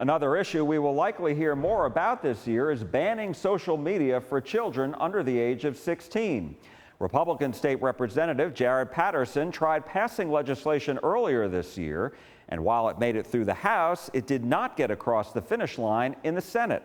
Another issue we will likely hear more about this year is banning social media for children under the age of 16. Republican State Representative Jared Patterson tried passing legislation earlier this year, and while it made it through the House, it did not get across the finish line in the Senate.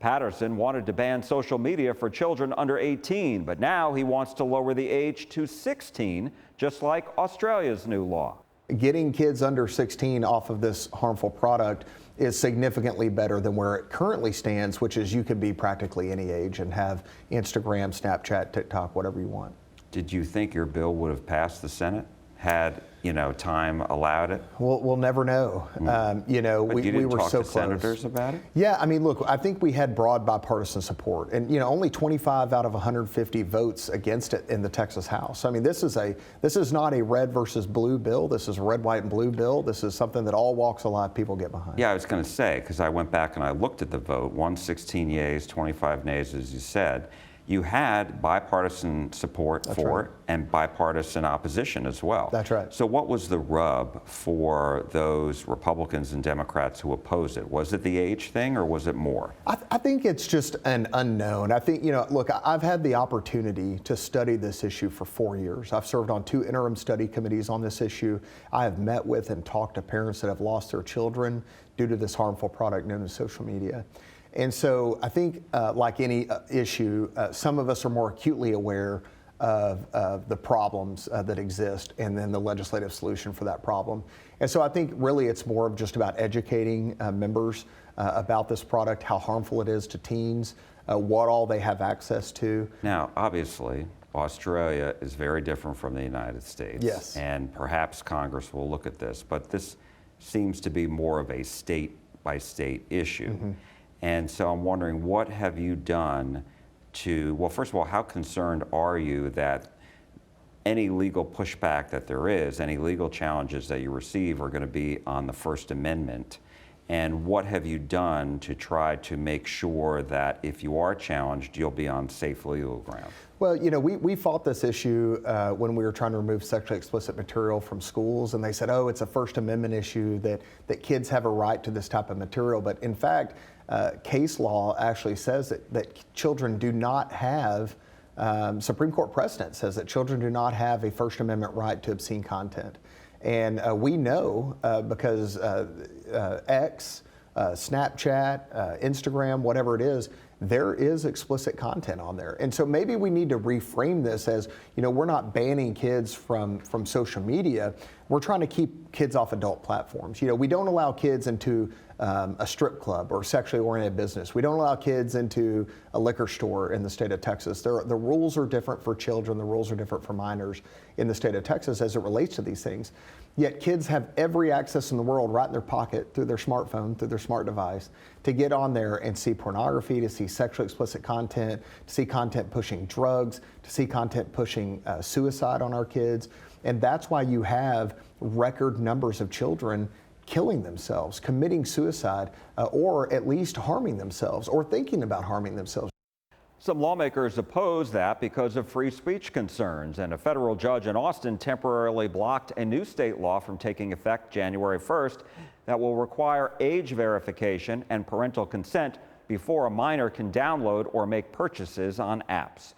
Patterson wanted to ban social media for children under 18, but now he wants to lower the age to 16, just like Australia's new law. Getting kids under 16 off of this harmful product is significantly better than where it currently stands, which is you could be practically any age and have Instagram, Snapchat, TikTok, whatever you want. Did you think your bill would have passed the Senate had, time allowed it? We'll never know. But we were talk so to close. senators about it? Yeah, I mean, look, I think we had broad bipartisan support, and only 25 out of 150 votes against it in the Texas House. I mean, this is not a red versus blue bill. This is a red, white, and blue bill. This is something that all walks of life people get behind. Yeah, I was going to say, because I went back and I looked at the vote, 116 yeas, 25 nays, as you said. You had bipartisan support for it and bipartisan opposition as well. That's right. So what was the rub for those Republicans and Democrats who opposed it? Was it the age thing or was it more? I think it's just an unknown. I think, look, I've had the opportunity to study this issue for 4 years. I've served on 2 interim study committees on this issue. I have met with and talked to parents that have lost their children due to this harmful product known as social media. And so I think, like any issue, some of us are more acutely aware of the problems that exist and then the legislative solution for that problem. And so I think really it's more of just about educating members about this product, how harmful it is to teens, what all they have access to. Now, obviously, Australia is very different from the United States. Yes. And perhaps Congress will look at this, but this seems to be more of a state-by-state issue. Mm-hmm. And so I'm wondering, what have you done to, well, first of all, how concerned are you that any legal pushback that there is, any legal challenges that you receive are going to be on the First Amendment? And what have you done to try to make sure that if you are challenged, you'll be on safe legal ground? Well, we fought this issue when we were trying to remove sexually explicit material from schools, and they said, oh, it's a First Amendment issue that kids have a right to this type of material. But in fact, case law actually says that children do not have, Supreme Court precedent says that children do not have a First Amendment right to obscene content. And we know because X, Snapchat, Instagram, whatever it is, there is explicit content on there. And so maybe we need to reframe this as, we're not banning kids from social media. We're trying to keep kids off adult platforms. We don't allow kids into a strip club or sexually oriented business. We don't allow kids into a liquor store in the state of Texas. The rules are different for children. The rules are different for minors in the state of Texas as it relates to these things. Yet kids have every access in the world right in their pocket through their smartphone, through their smart device, to get on there and see pornography, to see sexually explicit content, to see content pushing drugs, to see content pushing suicide on our kids. And that's why you have record numbers of children killing themselves, committing suicide, or at least harming themselves or thinking about harming themselves. Some lawmakers oppose that because of free speech concerns, and a federal judge in Austin temporarily blocked a new state law from taking effect January 1st that will require age verification and parental consent before a minor can download or make purchases on apps.